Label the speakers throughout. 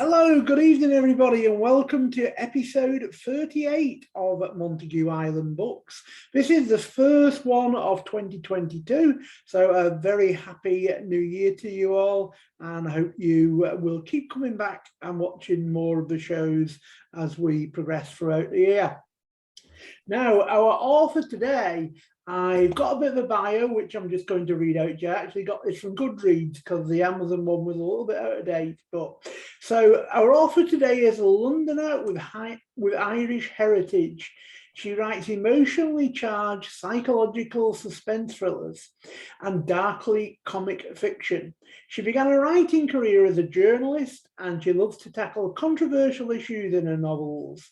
Speaker 1: Hello, good evening everybody, and welcome to episode 38 of Montague Island Books. This is the first one of 2022, so a very happy new year to you all, and I hope you will keep coming back and watching more of the shows as we progress throughout the year. Now, our author today, I've got a bit of a bio, which I'm just going to read out. I actually got this from Goodreads because the Amazon one was a little bit out of date. So our author today is a Londoner with Irish heritage. She writes emotionally charged psychological suspense thrillers and darkly comic fiction. She began a writing career as a journalist, and she loves to tackle controversial issues in her novels: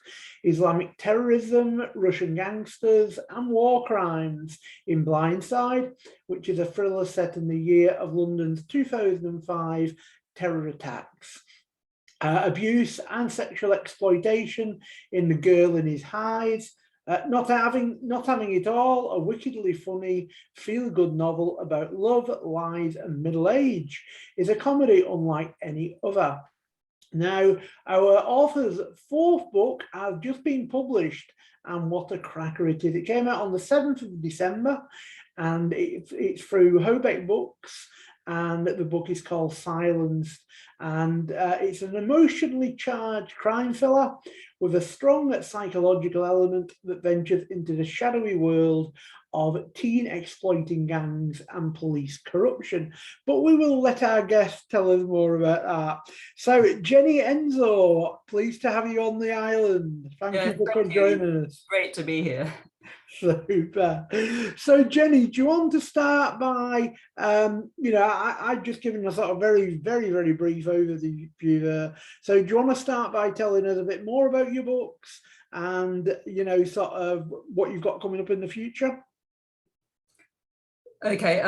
Speaker 1: Islamic terrorism, Russian gangsters, and war crimes in Blindside, which is a thriller set in the year of London's 2005 terror attacks. Abuse and sexual exploitation in The Girl in His Hides. Not having it all, a wickedly funny, feel-good novel about love, lies, and middle age, is a comedy unlike any other. Now, our author's fourth book has just been published, and what a cracker it is. It came out on the 7th of December, and it's through Hobeck Books, and the book is called Silenced, and it's an emotionally charged crime thriller with a strong psychological element that ventures into the shadowy world of teen exploiting gangs and police corruption. But we will let our guest tell us more about that. So, Jennie Ensor, pleased to have you on the island. Thank you for joining us.
Speaker 2: Great to be here.
Speaker 1: Super. So, Jennie, do you want to start by, I've just given a sort of very brief overview there. So do you want to start by telling us a bit more about your books and, sort of what you've got coming up in the future?
Speaker 2: Okay.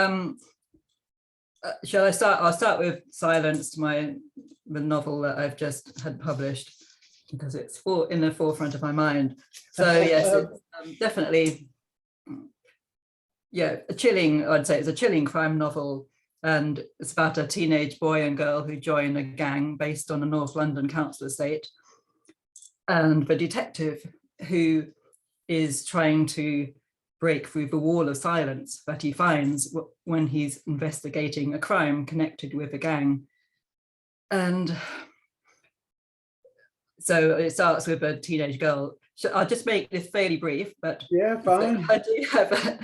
Speaker 2: Shall I start? I'll start with Silenced, the novel that I've just had published, because it's in the forefront of my mind. So yes, it's definitely, a chilling, I'd say it's a chilling crime novel, and it's about a teenage boy and girl who join a gang based on a North London council estate, and the detective who is trying to break through the wall of silence that he finds when he's investigating a crime connected with a gang. And so it starts with a teenage girl. I'll just make this fairly brief, but
Speaker 1: yeah, fine.
Speaker 2: I do have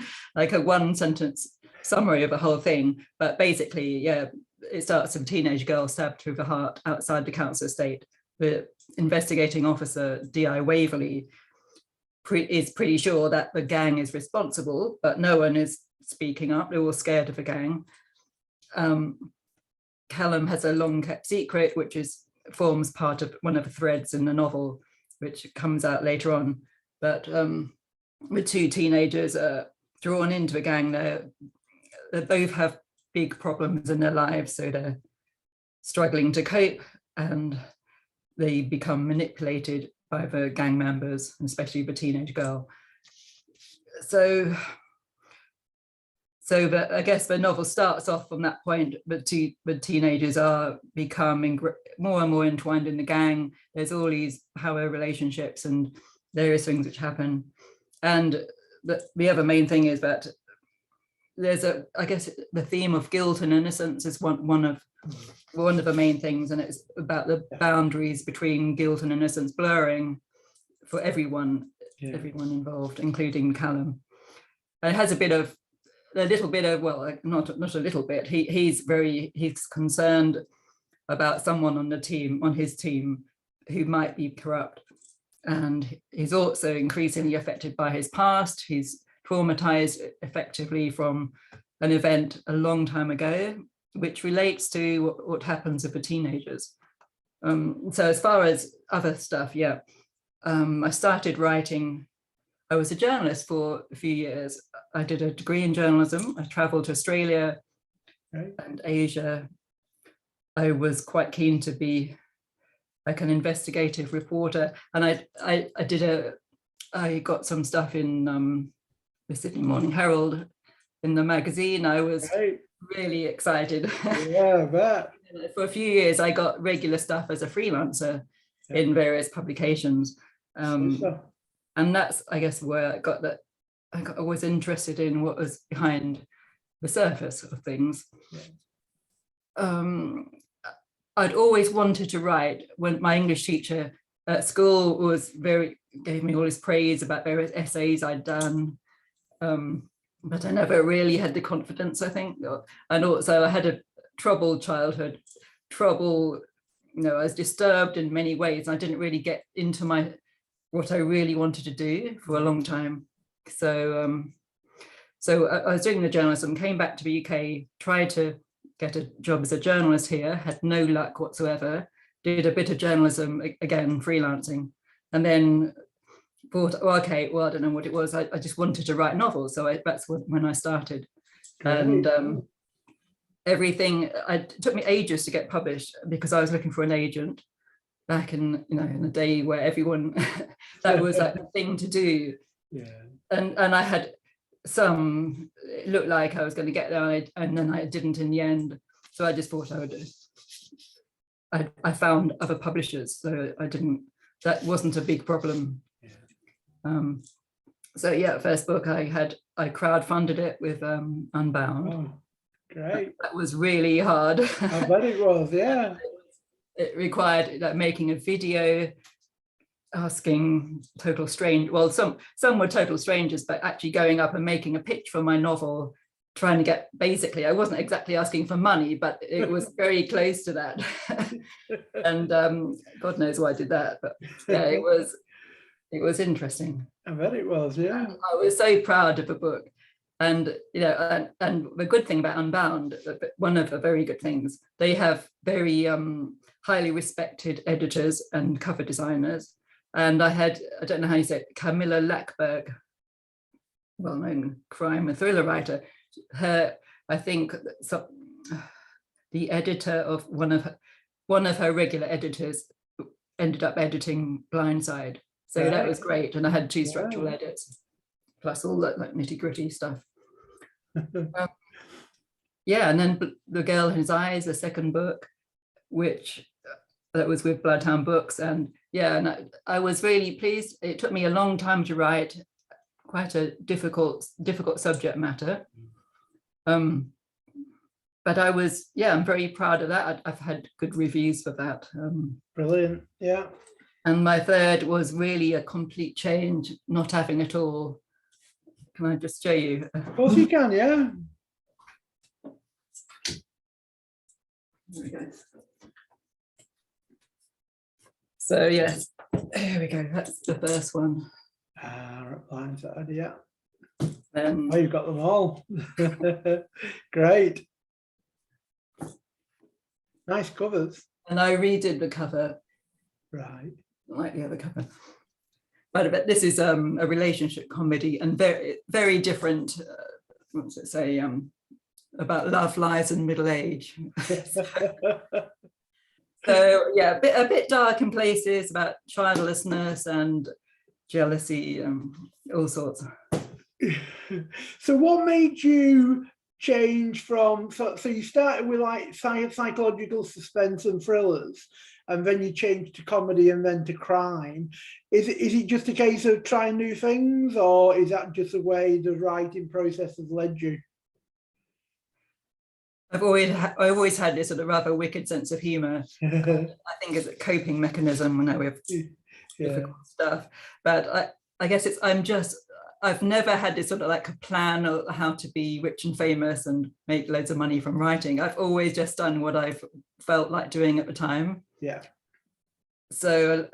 Speaker 2: a one sentence summary of the whole thing, but basically, it starts with a teenage girl stabbed through the heart outside the council estate. The investigating officer, D.I. Waverley, is pretty sure that the gang is responsible, but no one is speaking up. They're all scared of the gang. Callum has a long kept secret, which forms part of one of the threads in the novel, which comes out later on. But the two teenagers are drawn into the gang. They both have big problems in their lives, so they're struggling to cope, and they become manipulated by the gang members, especially the teenage girl. So I guess the novel starts off from that point, but the teenagers are becoming more and more entwined in the gang. There's all these power relationships and various things which happen. And the other main thing is that there's I guess the theme of guilt and innocence is one of the main things, and it's about the boundaries between guilt and innocence blurring for everyone involved, including Callum. And it has a little bit of, well, not a little bit. He's concerned about someone on his team who might be corrupt, and he's also increasingly affected by his past. He's traumatized effectively from an event a long time ago, which relates to what happens with the teenagers. So as far as other stuff, I started writing. I was a journalist for a few years. I did a degree in journalism. I traveled to Australia and Asia. I was quite keen to be like an investigative reporter, and I got some stuff in the Sydney Morning Herald in the magazine. I was really excited.
Speaker 1: Yeah, I bet.
Speaker 2: For a few years, I got regular stuff as a freelancer in various publications. And that's, I guess, where I got that. I was interested in what was behind the surface of things. I'd always wanted to write. When my English teacher at school gave me all this praise about various essays I'd done, but I never really had the confidence, I think. And also I had a troubled childhood, I was disturbed in many ways. I didn't really get into what I really wanted to do for a long time. So I was doing the journalism, came back to the UK, tried to get a job as a journalist here, had no luck whatsoever, did a bit of journalism, again, freelancing, and then thought, I don't know what it was. I just wanted to write novels. So that's when I started. And it took me ages to get published because I was looking for an agent back in the day where everyone, that was like the thing to do. And I had it looked like I was going to get there, and then I didn't in the end. So I just thought I found other publishers, so that wasn't a big problem. First book I crowdfunded it with Unbound.
Speaker 1: Oh, great.
Speaker 2: That was really hard.
Speaker 1: I bet it was, yeah.
Speaker 2: It required making a video, asking total strange, well, some were total strangers, but actually going up and making a pitch for my novel, trying to get, basically, I wasn't exactly asking for money, but it was very close to that. And God knows why I did that, but yeah, it was interesting.
Speaker 1: I bet it was, yeah.
Speaker 2: I was so proud of the book. And and the good thing about Unbound, one of the very good things, they have very highly respected editors and cover designers. And I don't know how you say it, Camilla Lackberg, well-known crime and thriller writer. I think the editor of one of her regular editors ended up editing Blindside. So that was great. And I had 2 structural edits, plus all that nitty-gritty stuff. And then The Girl in His Eyes, the second book, that was with Bloodhound Books. And I was really pleased. It took me a long time to write, quite a difficult subject matter. But I'm very proud of that. I've had good reviews for that.
Speaker 1: Brilliant, yeah.
Speaker 2: And my third was really a complete change, not having it all. Can I just show you?
Speaker 1: Of course you can, yeah.
Speaker 2: There we go. So yes, here we go. That's the first one.
Speaker 1: Blindside, yeah.
Speaker 2: Oh,
Speaker 1: you've got them all. Great. Nice covers.
Speaker 2: And I redid the cover.
Speaker 1: Right.
Speaker 2: Like the other cover. But this is a relationship comedy, and very, very different, what does it say, about love, lies and middle age. So yeah, a bit dark in places, about childlessness and jealousy, all sorts.
Speaker 1: So what made you change from, so you started with like psychological suspense and thrillers, and then you changed to comedy and then to crime. Is it just a case of trying new things, or is that just the way the writing process has led you?
Speaker 2: I've always had this sort of rather wicked sense of humour. I think it's a coping mechanism when with difficult stuff. But I guess I've never had this sort of like a plan of how to be rich and famous and make loads of money from writing. I've always just done what I've felt like doing at the time.
Speaker 1: Yeah.
Speaker 2: So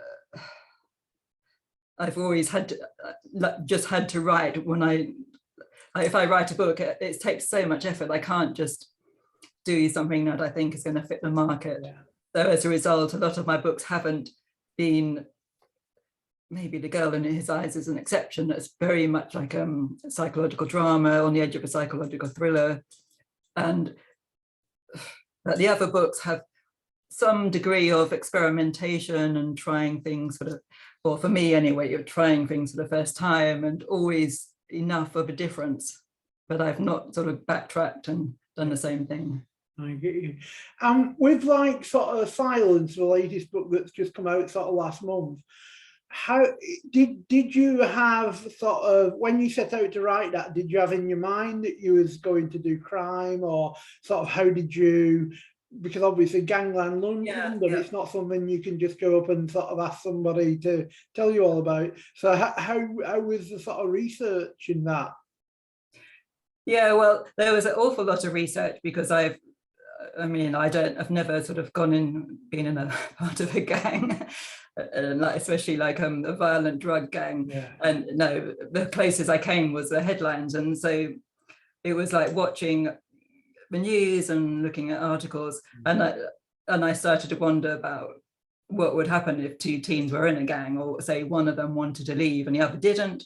Speaker 2: I've always had to write if I write a book, it takes so much effort. I can't just do something that I think is going to fit the market. Yeah. So as a result, a lot of my books haven't been, maybe The Girl in His Eyes is an exception. That's very much like a psychological drama on the edge of a psychological thriller. And the other books have some degree of experimentation and trying things or for me anyway, you're trying things for the first time and always enough of a difference. But I've not sort of backtracked and done the same thing.
Speaker 1: I get you. With like sort of Silence, the latest book that's just come out sort of last month, how did you have sort of, when you set out to write that, did you have in your mind that you was going to do crime, or sort of how did you, because obviously Gangland London, it's not something you can just go up and sort of ask somebody to tell you all about. So how was the sort of research in that?
Speaker 2: Yeah, well, there was an awful lot of research because I've never sort of been in a part of a gang, especially like a violent drug gang.
Speaker 1: Yeah.
Speaker 2: And no, the closest I came was the headlines. And so it was like watching the news and looking at articles. And I started to wonder about what would happen if two teens were in a gang, or say one of them wanted to leave and the other didn't,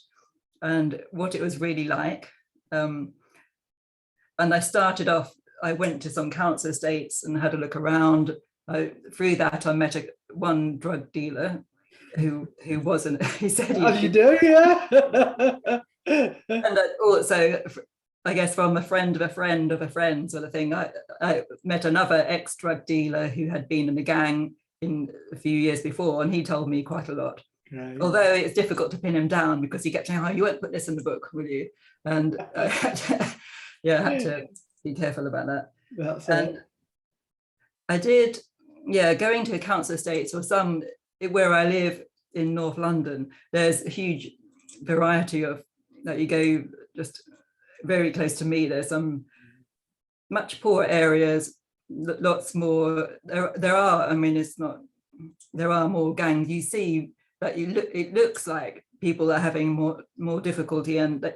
Speaker 2: and what it was really like. And I started off, I went to some council estates and had a look around. Through that, I met one drug dealer who wasn't, he said he...
Speaker 1: As you do, yeah.
Speaker 2: And also, I guess from a friend of a friend of a friend sort of thing, I met another ex-drug dealer who had been in the gang in a few years before, and he told me quite a lot. Right. Although it's difficult to pin him down because he kept saying, "Oh, you won't put this in the book, will you?" And I had to be careful about that.
Speaker 1: That's
Speaker 2: and I did, going to council estates, or some where I live in North London, there's a huge variety of that. You go just very close to me, there's some much poorer areas, lots more. There are, I mean, it's not, there are more gangs. You see that it looks like people are having more difficulty, and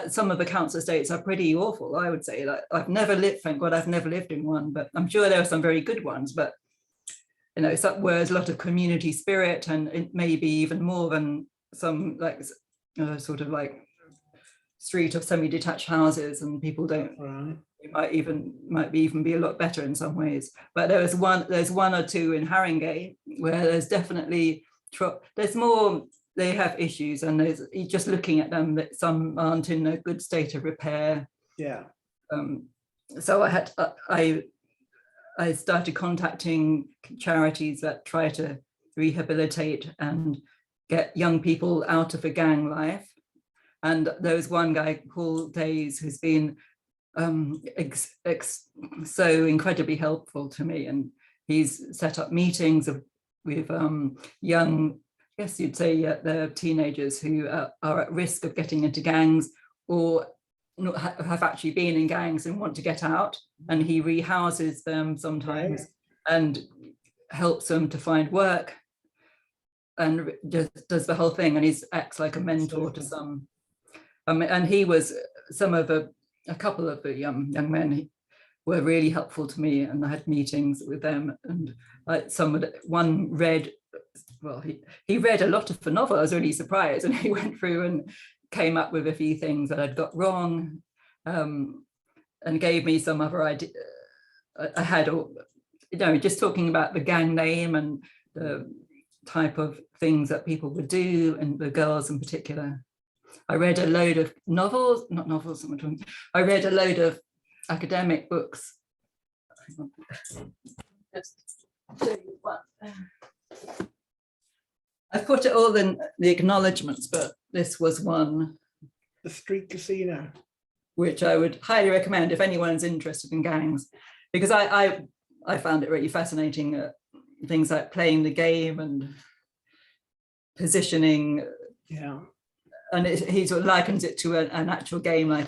Speaker 2: some of the council estates are pretty awful, I would say. Like, thank God I've never lived in one, but I'm sure there are some very good ones. But you know, where there's a lot of community spirit, and it may be even more than some like sort of like street of semi-detached houses, and people don't. Right. It might even be a lot better in some ways. But there's one or two in Haringey where there's definitely there's more. They have issues, and there's just looking at them that some aren't in a good state of repair.
Speaker 1: Yeah.
Speaker 2: So I started contacting charities that try to rehabilitate and get young people out of a gang life. And there was one guy, Paul Days, who's been so incredibly helpful to me. And he's set up meetings with young, I guess you'd say, they're teenagers who are at risk of getting into gangs, or have actually been in gangs and want to get out. And he rehouses them sometimes and helps them to find work, and just does the whole thing. And he acts like a mentor to some. And he was a couple of the young men were really helpful to me, and I had meetings with them. And one read, well, he read a lot of the novel. I was really surprised, and he went through and came up with a few things that I'd got wrong, and gave me some other idea. I had, just talking about the gang name and the type of things that people would do, and the girls in particular. I read a load of I read a load of academic books. I've put it all in the acknowledgements, but this was one.
Speaker 1: The Street Casino.
Speaker 2: Which I would highly recommend if anyone's interested in gangs, because I found it really fascinating. Things like playing the game and positioning.
Speaker 1: Yeah.
Speaker 2: And he sort of likens it to an actual game,
Speaker 1: and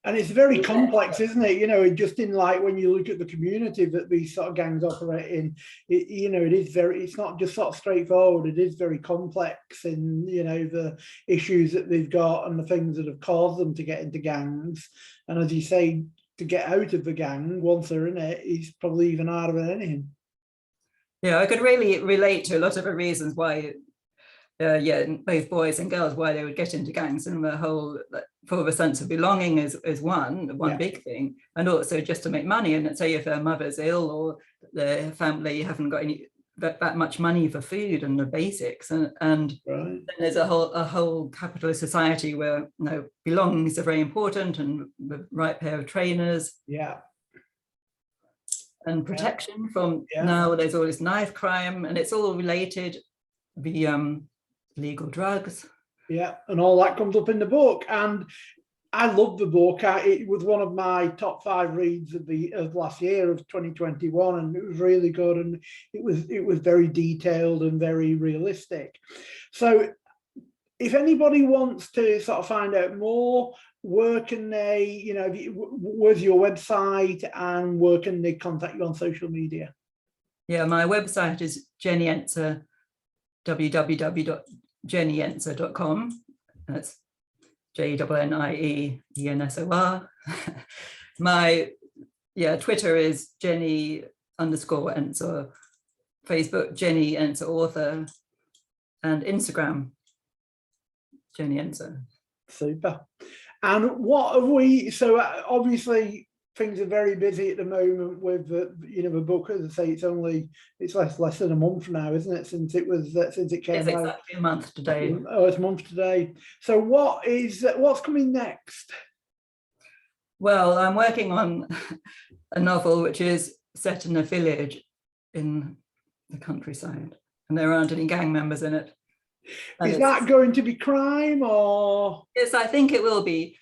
Speaker 1: it's very complex, isn't it? Just in like when you look at the community that these sort of gangs operate in, it is it's not just sort of straightforward. It is very complex in, the issues that they've got and the things that have caused them to get into gangs. And as you say, to get out of the gang once they're in it is probably even harder than anything.
Speaker 2: Yeah, I could really relate to a lot of the reasons why. Both boys and girls, why they would get into gangs, and the whole for the sense of belonging is one big thing, and also just to make money. And let's say if their mother's ill or their family haven't got any that much money for food and the basics, and
Speaker 1: Right.
Speaker 2: then there's a whole capitalist society where belongings are very important, and the right pair of trainers,
Speaker 1: Yeah.
Speaker 2: and protection from
Speaker 1: Yeah.
Speaker 2: now there's all this knife crime, and it's all related, the legal drugs.
Speaker 1: Yeah, and all that comes up in the book, and I love the book. It was one of my top 5 reads of last year, of 2021, and it was really good, and it was very detailed and very realistic. So if anybody wants to sort of find out more, where can they, where's your website, and where can they contact you on social media?
Speaker 2: Yeah, my website is Jennie Ensor, www.jennieensor.com. That's JNNIEENSOR. My Twitter is Jennie_Ensor, Facebook Jennie Ensor author, and Instagram Jennie Ensor.
Speaker 1: Super. And what have we? So obviously things are very busy at the moment with the book. As I say, it's less than a month now, isn't it, since it came out?
Speaker 2: It's exactly a month today.
Speaker 1: Oh, it's a month today. So what's coming next?
Speaker 2: Well, I'm working on a novel which is set in a village in the countryside, and there aren't any gang members in it. And
Speaker 1: is that going to be crime, or?
Speaker 2: Yes, I think it will be.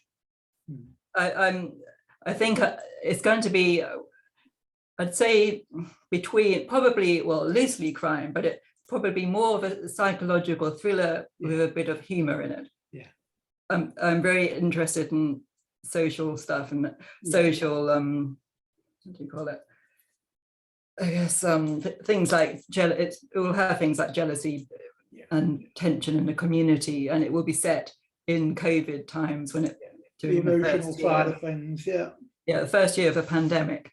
Speaker 2: I think it's going to be, I'd say, between probably, loosely crime, but it probably more of a psychological thriller with a bit of humor in it.
Speaker 1: Yeah.
Speaker 2: I'm very interested in social stuff and social, what do you call it? I guess things like it will have things like jealousy and tension in the community, and it will be set in COVID times when it
Speaker 1: the emotional side of things. The
Speaker 2: first year of a pandemic.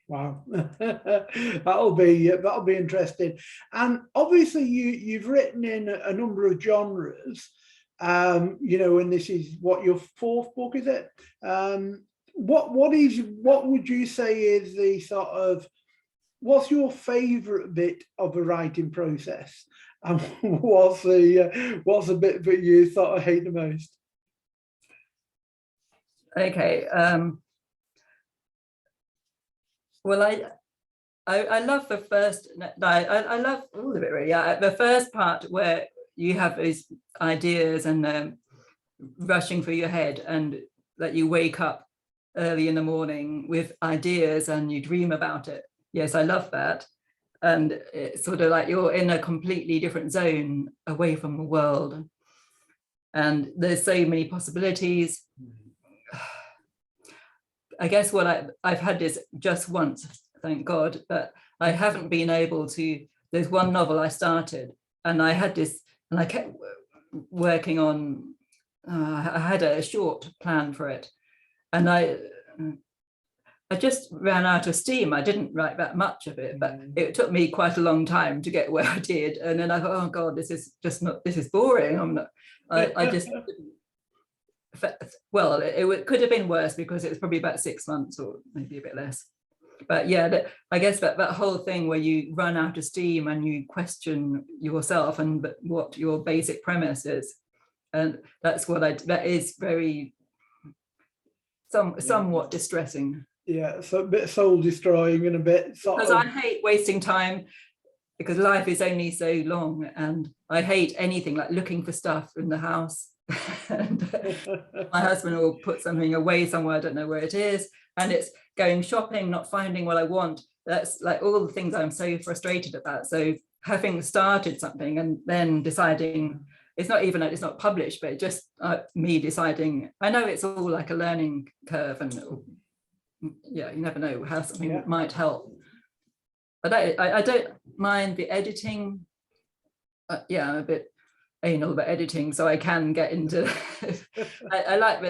Speaker 1: Wow. that'll be interesting. And obviously you've written in a number of genres, and this is what, your 4th book, is it? What would you say is the sort of, what's your favorite bit of the writing process, and what's the bit that you sort of hate the most?
Speaker 2: Okay. Well, I love the first. I love all of it, really. The first part where you have these ideas and rushing through your head, and that you wake up early in the morning with ideas and you dream about it. Yes, I love that. And it's sort of like you're in a completely different zone away from the world, and there's so many possibilities. I guess I've had this just once, thank God, but I haven't been able to. There's one novel I started, and I had this, and I kept working on. I had a short plan for it, and I just ran out of steam. I didn't write that much of it, but it took me quite a long time to get where I did. And then I thought, oh God, this is boring. I just. Well, it could have been worse, because it was probably about 6 months or maybe a bit less. But I guess that whole thing where you run out of steam and you question yourself and what your basic premise is, and that is very somewhat distressing. Yeah,
Speaker 1: so a bit soul destroying and a bit
Speaker 2: because I hate wasting time, because life is only so long, and I hate anything like looking for stuff in the house. And my husband will put something away somewhere, I don't know where it is, and it's going shopping, not finding what I want. That's like all the things I'm so frustrated about. So having started something and then deciding, it's not published, but just me deciding, I know it's all like a learning curve, and you never know how something might help. But I don't mind the editing. I'm a bit anal about editing, so I can get into I like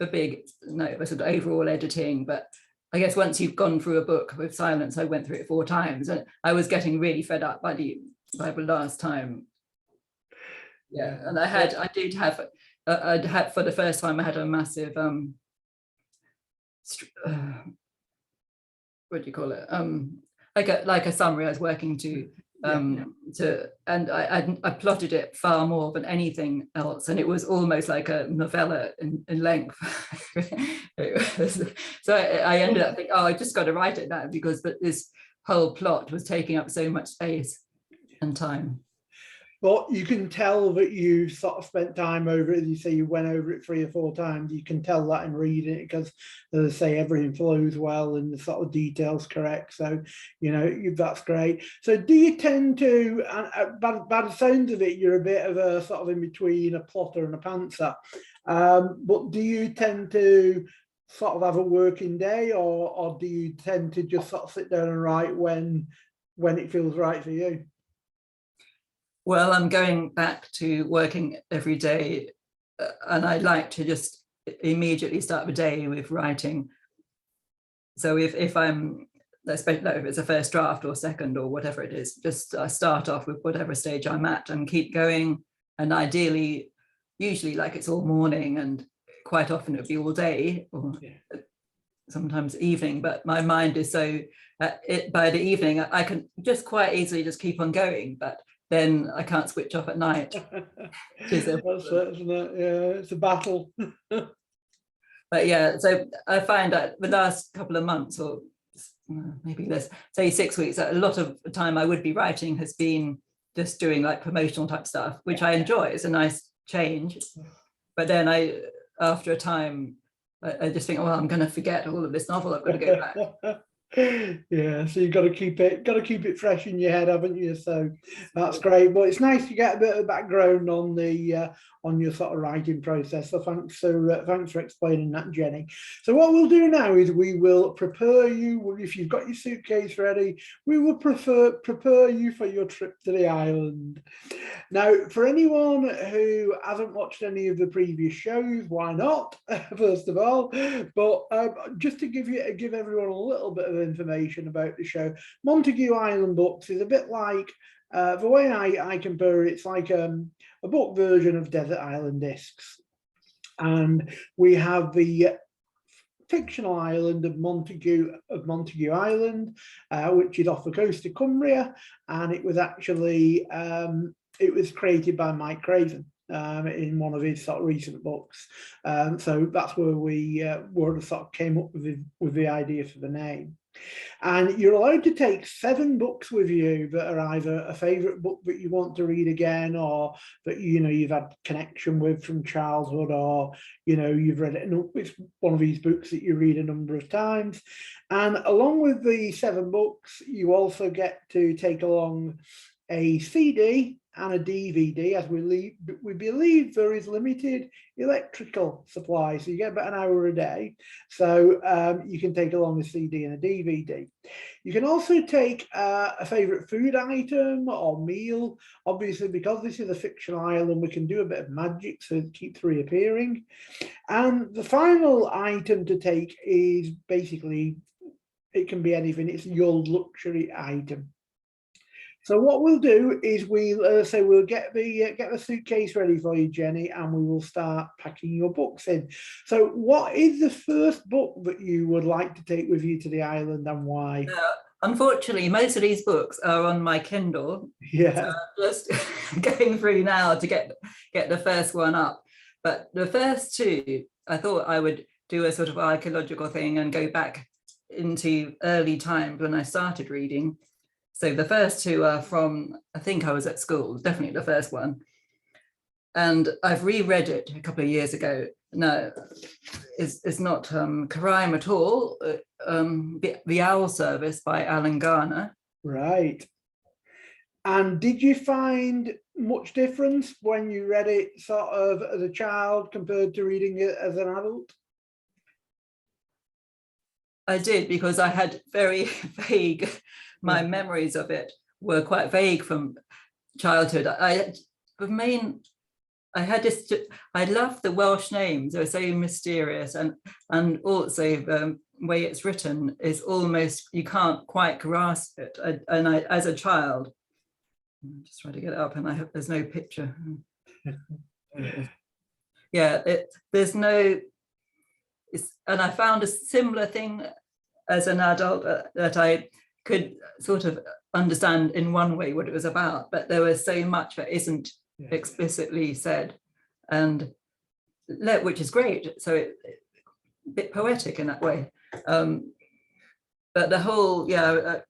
Speaker 2: the big the sort of overall editing, but I guess once you've gone through a book with silence, I went through it 4 times, and I was getting really fed up by the last time. And I did have for the first time I had a massive what do you call it, like a summary I was working to, and I plotted it far more than anything else, and it was almost like a novella in length. So I ended up thinking, oh, I just got to write it now, because this whole plot was taking up so much space and time.
Speaker 1: But you can tell that you sort of spent time over it. As you say, you went over it 3 or 4 times. You can tell that in reading it, because, as I say, everything flows well and the sort of details correct. So, that's great. So do you tend to, by the sounds of it, you're a bit of a sort of in between a plotter and a pantser. But do you tend to sort of have a working day, or do you tend to just sort of sit down and write when it feels right for you?
Speaker 2: Well, I'm going back to working every day, and I like to just immediately start the day with writing. So if I'm, especially if it's a first draft or second or whatever it is, just start off with whatever stage I'm at and keep going. And ideally, usually like it's all morning, and quite often it'll be all day, or sometimes evening, but my mind is so, by the evening, I can just quite easily just keep on going, but then I can't switch off at night.
Speaker 1: That's it, isn't it? Yeah, it's a battle.
Speaker 2: But yeah, so I find that the last couple of months, or maybe less, say 6 weeks, a lot of the time I would be writing has been just doing like promotional type stuff, which I enjoy. It's a nice change. But then after a time, I just think, well, I'm going to forget all of this novel. I've got to go back.
Speaker 1: Yeah, so you've got to keep it fresh in your head, haven't you? So that's great. But it's nice to get a bit of background on your sort of writing process. So thanks for explaining that, Jenny. So what we'll do now is we will prepare you. If you've got your suitcase ready, we will prepare you for your trip to the island. Now, for anyone who hasn't watched any of the previous shows, why not? First of all, but just to give everyone a little bit of information about the show, Montague Island Books is a bit like, the way I compare it, it's like a book version of Desert Island Discs, and we have the fictional island of Montague Island, which is off the coast of Cumbria, and it was actually it was created by Mike Craven in one of his sort of recent books. So that's where we sort of came up with the idea for the name. And you're allowed to take 7 books with you that are either a favorite book that you want to read again, or that you've had connection with from childhood, or you've read it. It's one of these books that you read a number of times. And along with the 7 books, you also get to take along a CD and a DVD, as we believe there is limited electrical supply, so you get about an hour a day. So you can take along a CD and a DVD. You can also take a favorite food item or meal. Obviously, because this is a fictional island, we can do a bit of magic, so it keeps reappearing. And the final item to take is basically, it can be anything. It's your luxury item. So what we'll do is we'll get the suitcase ready for you, Jenny, and we will start packing your books in. So what is the first book that you would like to take with you to the island, and why?
Speaker 2: Unfortunately, most of these books are on my Kindle.
Speaker 1: Yeah.
Speaker 2: So I'm just going through now to get the first one up. But the first 2, I thought I would do a sort of archaeological thing and go back into early times when I started reading. So the first 2 are from, I think I was at school, definitely the first one. And I've reread it a couple of years ago. No, it's not crime at all. The Owl Service by Alan Garner.
Speaker 1: Right. And did you find much difference when you read it sort of as a child compared to reading it as an adult?
Speaker 2: I did, because I had very vague, my memories of it were quite vague from childhood. I love the Welsh names. They're so mysterious, and also the way it's written is almost, you can't quite grasp it. And I, as a child, I'm just trying to get it up, and there's no picture. Yeah, there's no. And I found a similar thing as an adult, that I could sort of understand in one way what it was about, but there was so much that isn't explicitly said, and which is great. So it a bit poetic in that way. But the whole, the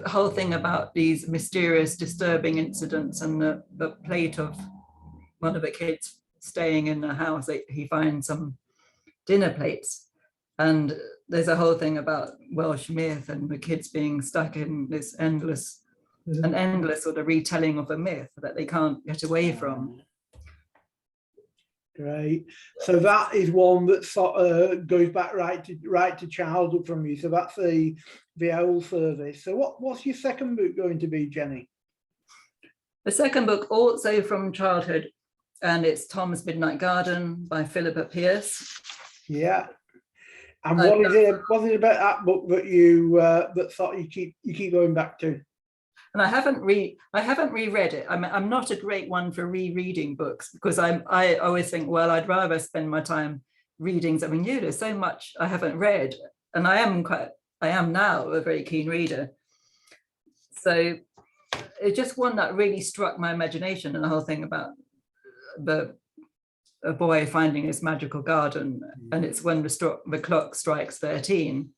Speaker 2: whole thing about these mysterious, disturbing incidents, and the plate of one of the kids staying in the house, he finds some dinner plates, and there's a whole thing about Welsh myth and the kids being stuck in this endless sort of retelling of a myth that they can't get away from.
Speaker 1: Great. So that is one that sort of goes back right to childhood from you. So that's the owl service. So what's your second book going to be, Jennie?
Speaker 2: The second book also from childhood, and it's Tom's Midnight Garden by Philippa Pierce.
Speaker 1: Yeah. And what is it about that book that you that thought you keep going back to?
Speaker 2: And I haven't reread it. I'm not a great one for rereading books, because I always think, well, I'd rather spend my time reading something new. There's so much I haven't read, and I am now a very keen reader. So it's just one that really struck my imagination, and the whole thing about a boy finding his magical garden, and it's when the clock strikes 13.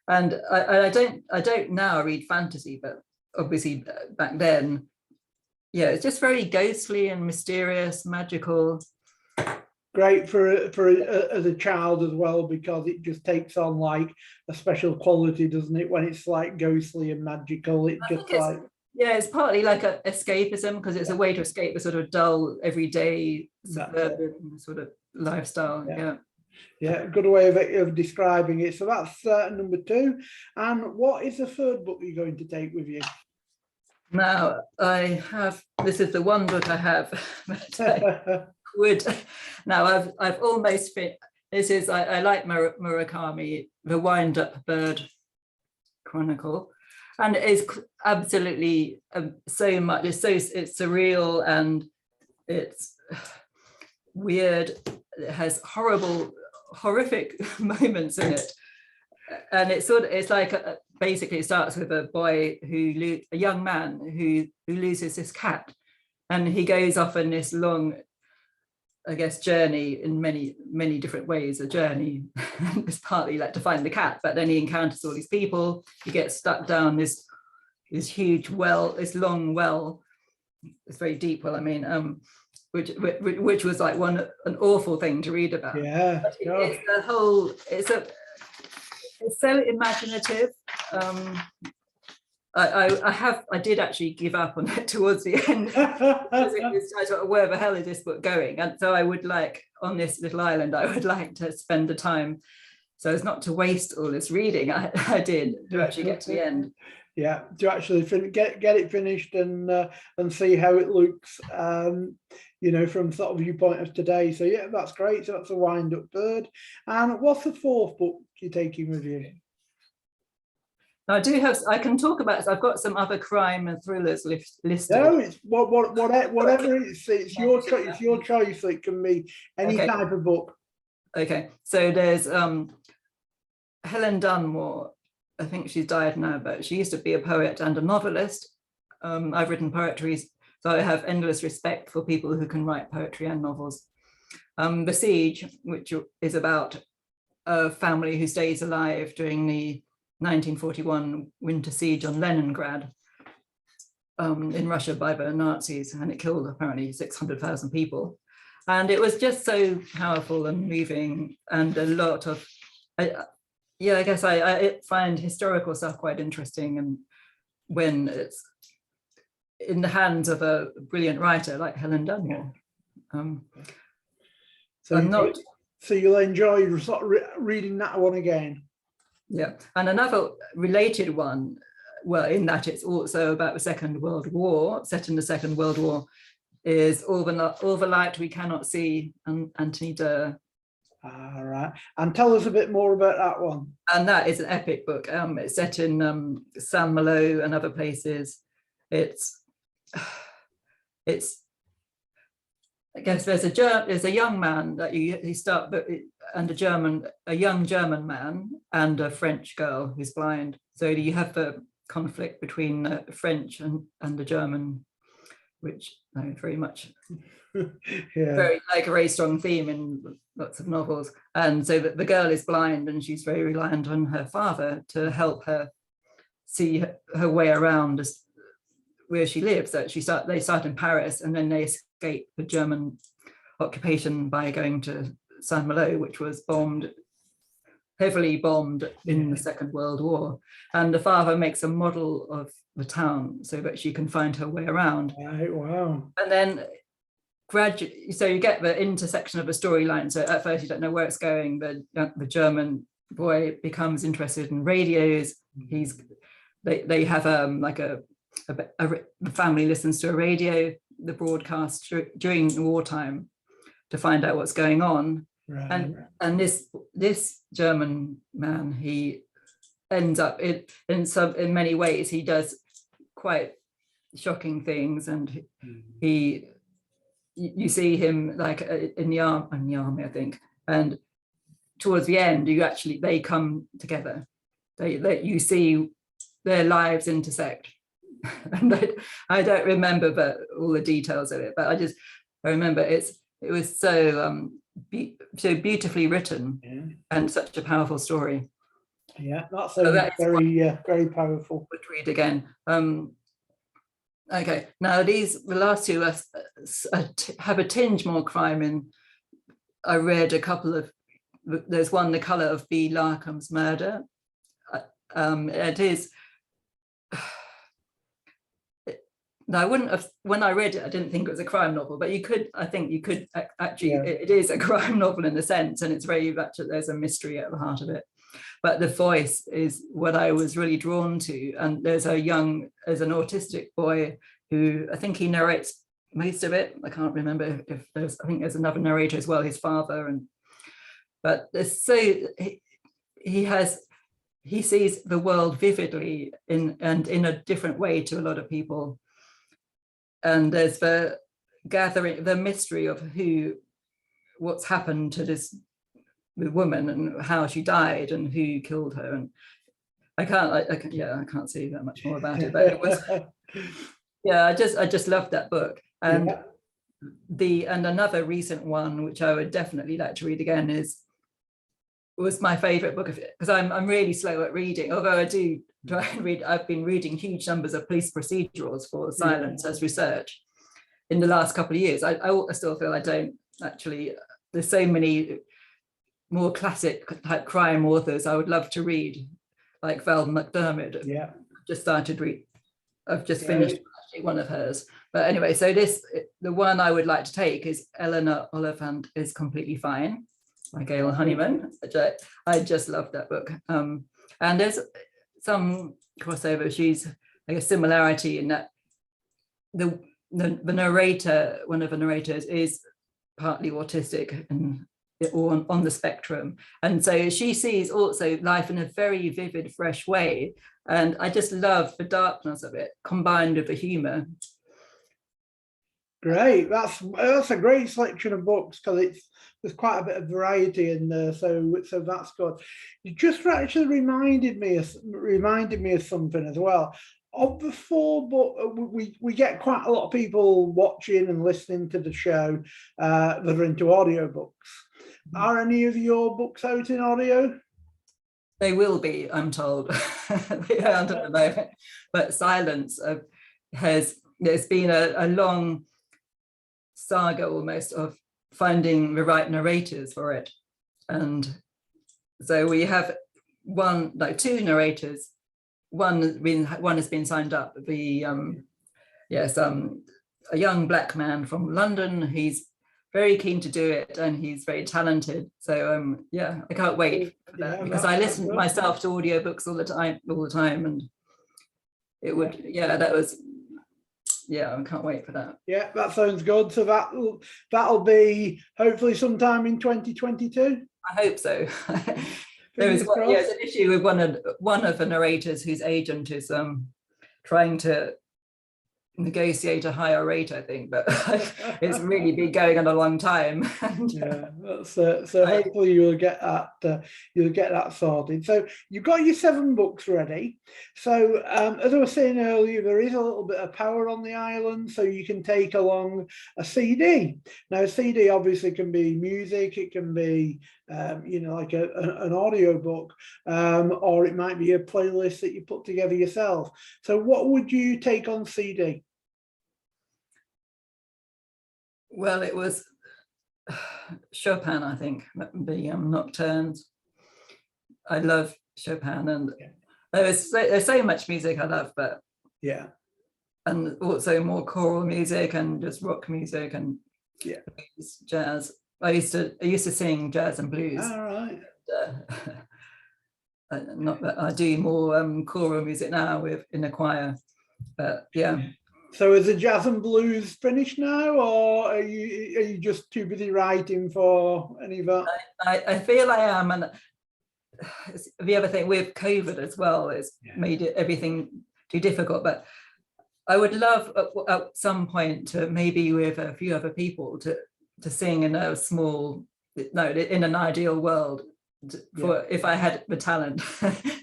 Speaker 2: And I don't now read fantasy, but obviously back then, it's just very ghostly and mysterious, magical.
Speaker 1: Great for as a child as well, because it just takes on like a special quality, doesn't it, when it's like ghostly and magical?
Speaker 2: It's partly like a escapism, because it's a way to escape the sort of dull everyday suburban sort of lifestyle.
Speaker 1: Yeah, good way of describing it. So that's number 2. And what is the third book you're going to take with you?
Speaker 2: Now this is the one book I have. I've almost finished. This is, I like Murakami, The Wind-Up Bird Chronicle, and it's absolutely so much. It's surreal, and it's weird. It has horrific moments in it, and it's like basically it starts with a boy a young man who loses his cat, and he goes off in this long, I guess, journey in many different ways. A journey is partly like to find the cat, but then he encounters all these people. He gets stuck down this huge well, this long well. It's very deep well, I mean, which was like an awful thing to read about.
Speaker 1: Yeah,
Speaker 2: it's so imaginative. I did actually give up on it towards the end, because I thought, where the hell is this book going? And so I would like, on this little island, I would like to spend the time, so as not to waste all this reading I did, to actually get to the end.
Speaker 1: Yeah, to actually get it finished and see how it looks, from sort of viewpoint of today. So yeah, that's great. So that's A Wind-Up Bird. And what's the fourth book you're taking with you?
Speaker 2: I can talk about it. I've got some other crime and thrillers listed.
Speaker 1: No, it's whatever it's your choice. It's your choice. It can be any type of book. Okay,
Speaker 2: so there's Helen Dunmore. I think she's died now, but she used to be a poet and a novelist. I've written poetry, so I have endless respect for people who can write poetry and novels. The Siege, which is about a family who stays alive during the 1941 winter siege on Leningrad in Russia by the Nazis, and it killed apparently 600,000 people. And it was just so powerful and moving, and a lot of, I guess I find historical stuff quite interesting, and when it's in the hands of a brilliant writer like Helen Dunmore.
Speaker 1: So you'll enjoy sort of reading that one again.
Speaker 2: Yeah, and another related one, well, in that it's also about the Second World War, set in the Second World War, is All the Light We Cannot See, and Anthony Durr.
Speaker 1: All right, and tell us a bit more about that one.
Speaker 2: And that is an epic book. It's set in Saint Malo and other places. It's I guess there's a young man that you start, but a young German man and a French girl who's blind. So you have the conflict between the French and the German, which very much very like a very strong theme in lots of novels. And so the girl is blind and she's very reliant on her father to help her see her way around where she lives. So they start in Paris, and then they escape the German occupation by going to Saint-Malo, which was heavily bombed in the Second World War. And the father makes a model of the town so that she can find her way around.
Speaker 1: Right, wow.
Speaker 2: And then gradually, so you get the intersection of the storyline. So at first you don't know where it's going. The German boy becomes interested in radios. They have the family listens to a radio, the broadcast during wartime, to find out what's going on. Right. And this German man, he ends up in many ways, he does quite shocking things, and you see him like in the army, I think, and towards the end they come together. You see their lives intersect. And I don't remember all the details of it, but I remember it was so beautifully written and such a powerful story.
Speaker 1: Yeah, that's very powerful.
Speaker 2: Would read again. Okay, now the last two have a tinge more crime in. I read a couple of. There's one, The Colour of B. Larkin's Murder. It is. Now, I wouldn't have, when I read it, I didn't think it was a crime novel, but I think you could actually, it is a crime novel in a sense, and it's very much, there's a mystery at the heart of it. But the voice is what I was really drawn to. And there's an autistic boy who, I think he narrates most of it. I can't remember if I think there's another narrator as well, his father. But there's he sees the world vividly and in a different way to a lot of people. And there's the mystery of what's happened to this woman and how she died and who killed her. And I can't say that much more about it, but it was, I just loved that book. And and another recent one, which I would definitely like to read again, was my favorite book of it, because I'm really slow at reading, although I do try and read. I've been reading huge numbers of police procedurals for Silence as research in the last couple of years. I still feel I don't actually, there's so many more classic type crime authors I would love to read, like Val McDermid. I've just finished one of hers. But anyway, so the one I would like to take is Eleanor Oliphant is Completely Fine by Gail Honeyman. I just love that book. And there's some crossover. She's like a similarity in that the narrator, one of the narrators, is partly autistic or on the spectrum, and so she sees also life in a very vivid, fresh way. And I just love the darkness of it combined with the humor.
Speaker 1: Great, that's a great selection of books, because there's quite a bit of variety in there, so that's good. You just actually reminded me of something as well. Of the four books, we get quite a lot of people watching and listening to the show that are into audiobooks. Are any of your books out in audio?
Speaker 2: They will be, I'm told. They aren't at the moment. But Silence there's been a long saga almost of finding the right narrators for it. And so we have two narrators. One has been signed up. A young Black man from London. He's very keen to do it, and he's very talented. So I can't wait for that, because I listen myself to audiobooks all the time, and it would I can't wait for that. Yeah,
Speaker 1: that sounds good. So that'll be hopefully sometime in 2022.
Speaker 2: I hope so. There's an issue with one of the narrators whose agent is trying to negotiate a higher rate, I think, but it's really been going on a long time. And,
Speaker 1: yeah, that's so hopefully you'll get that sorted. So you've got your 7 books ready. So as I was saying earlier, there is a little bit of power on the island, so you can take along a CD. Now a CD obviously can be music, it can be like an audio book, or it might be a playlist that you put together yourself. So what would you take on CD?
Speaker 2: Well, it was Chopin, I think, the nocturnes. I love Chopin, and there's so much music I love, but
Speaker 1: yeah,
Speaker 2: and also more choral music and just rock music and jazz. I used to sing jazz and blues.
Speaker 1: All right.
Speaker 2: Not that I do more choral music now in a choir, but yeah.
Speaker 1: So is the jazz and blues finished now, or are you just too busy writing for any of that?
Speaker 2: I feel I am, and the other thing with COVID as well is made everything too difficult. But I would love at some point to maybe with a few other people to sing in a small, in an ideal world. For if I had the talent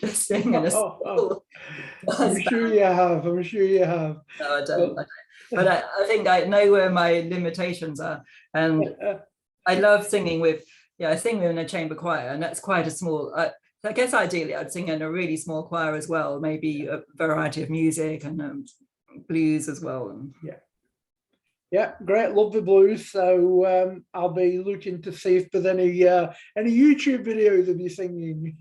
Speaker 2: to sing in a small.
Speaker 1: I'm sure you have. I'm sure you have.
Speaker 2: No, I don't. But I think I know where my limitations are, and I love singing with. I sing in a chamber choir, and that's quite a small. I guess ideally I'd sing in a really small choir as well, maybe a variety of music and blues as well.
Speaker 1: Yeah, great. Love the blues. So I'll be looking to see if there's any YouTube videos of you singing.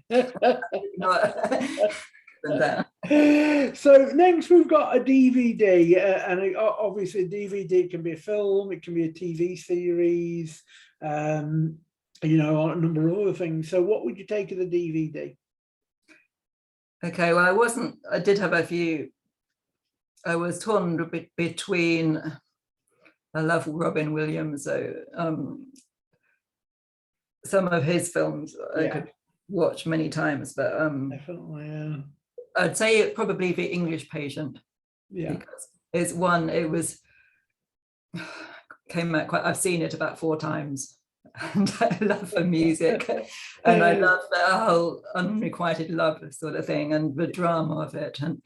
Speaker 1: So next we've got a DVD, and obviously a DVD can be a film, it can be a TV series, a number of other things. So what would you take of the DVD?
Speaker 2: Okay, well, I did have a few. I was torn between. I love Robin Williams, so some of his films I could watch many times, but
Speaker 1: definitely,
Speaker 2: I'd say it probably The English Patient. Because it came out I've seen it about 4 times, and I love the music, and I love the whole unrequited love sort of thing, and the drama of it, and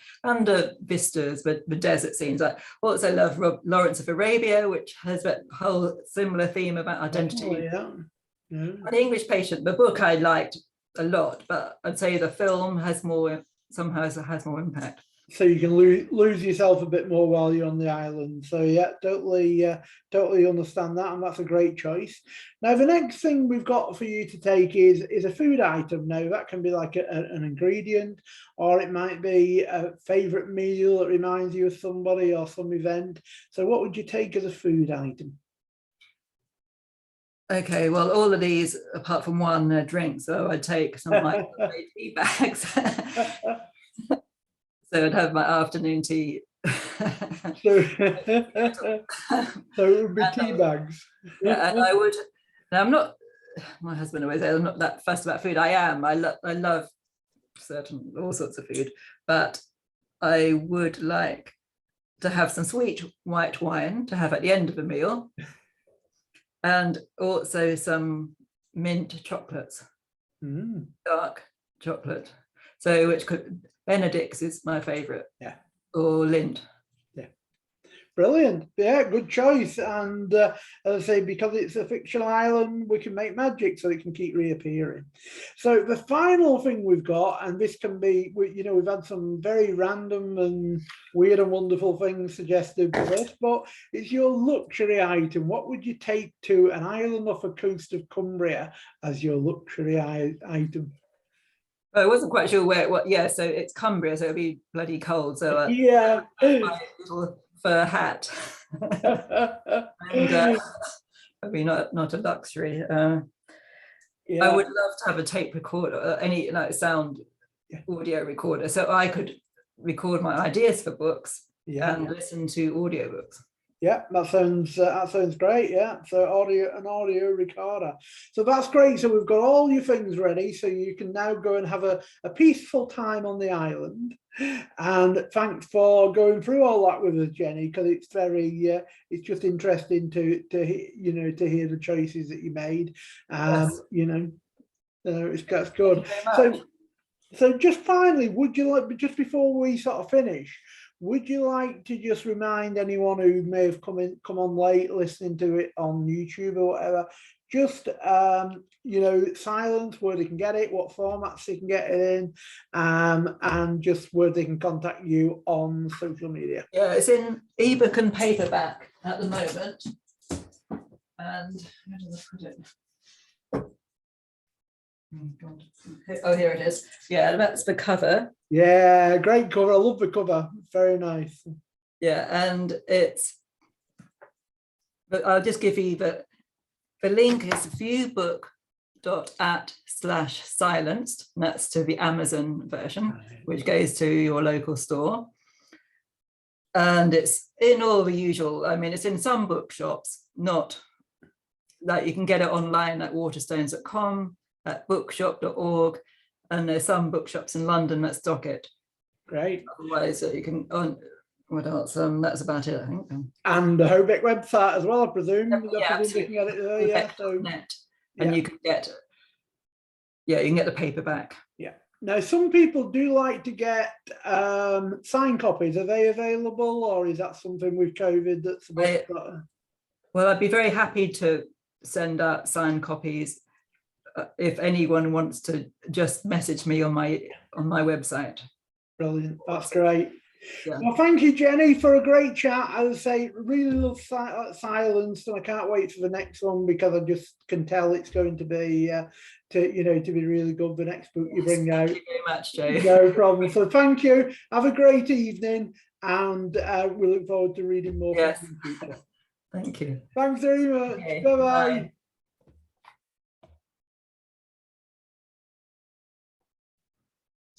Speaker 2: the vistas, the desert scenes. I also love Lawrence of Arabia, which has that whole similar theme about identity. And The English Patient, the book I liked a lot, but I'd say the film has more impact.
Speaker 1: So you can lose yourself a bit more while you're on the island. So yeah, totally understand that, and that's a great choice. Now the next thing we've got for you to take is a food item. Now that can be like an ingredient, or it might be a favorite meal that reminds you of somebody or some event. So what would you take as a food item?
Speaker 2: Okay, well, all of these apart from one drink, so I'd take some like tea bags. So I'd have my afternoon tea.
Speaker 1: So it would be tea bags.
Speaker 2: Yeah, and I would. Now I'm not. My husband always says I'm not that fussed about food. I am. I love all sorts of food, but I would like to have some sweet white wine to have at the end of a meal, and also some mint chocolates, dark chocolate. So Benedict's is my favorite. Or Lind.
Speaker 1: Brilliant. Yeah, good choice. And as I say, because it's a fictional island, we can make magic so it can keep reappearing. So the final thing we've got, and this can be, we've had some very random and weird and wonderful things suggested for this, but it's your luxury item. What would you take to an island off the coast of Cumbria as your luxury item?
Speaker 2: I wasn't quite sure where. So it's Cumbria, so it'll be bloody cold. So my little fur hat, and probably not a luxury. I would love to have a tape recorder, any sound audio recorder, so I could record my ideas for books and listen to audiobooks.
Speaker 1: Yeah, that sounds great. Yeah, so an audio recorder. So that's great. So we've got all your things ready. So you can now go and have a peaceful time on the island. And thanks for going through all that with us, Jenny, because it's very it's just interesting to hear the choices that you made.
Speaker 2: Yes.
Speaker 1: That's good. So just finally, would you like, just before we sort of finish, would you like to just remind anyone who may have come on late listening to it on YouTube or whatever, just Silence, where they can get it, what formats they can get it in, and just where they can contact you on social media?
Speaker 2: Yeah, it's in ebook and paperback at the moment. And where did I put it? Oh, God. Oh, here it is. Yeah, that's the cover.
Speaker 1: Yeah, great cover. I love the cover. Very nice.
Speaker 2: Yeah, and but I'll just give you the link is viewbook.at/silenced, and that's to the Amazon version, which goes to your local store. And it's in all the usual, I mean, it's in some bookshops, not like you can get it online at waterstones.com, at bookshop.org, and there's some bookshops in London that stock it.
Speaker 1: Great.
Speaker 2: Otherwise, you can, what else? That's about it, I think.
Speaker 1: And the Hobeck website as well, I presume.
Speaker 2: Yeah,
Speaker 1: absolutely. Can get it there, yeah. So,
Speaker 2: and you can get, you can get the paperback.
Speaker 1: Yeah. Now, some people do like to get signed copies. Are they available, or is that something with COVID that's a bit?
Speaker 2: Well, I'd be very happy to send out signed copies if anyone wants to just message me on my website.
Speaker 1: Brilliant. That's great.
Speaker 2: Yeah.
Speaker 1: Well, thank you, Jenny, for a great chat. As I say, really love Silence, and I can't wait for the next one, because I just can tell it's going to be to be really good, the next book you bring out.
Speaker 2: Thank you very much, Joe.
Speaker 1: No problem. So thank you. Have a great evening, and we look forward to reading more.
Speaker 2: Yes. Thank you.
Speaker 1: Thanks very much.
Speaker 2: Okay.
Speaker 1: Bye-bye.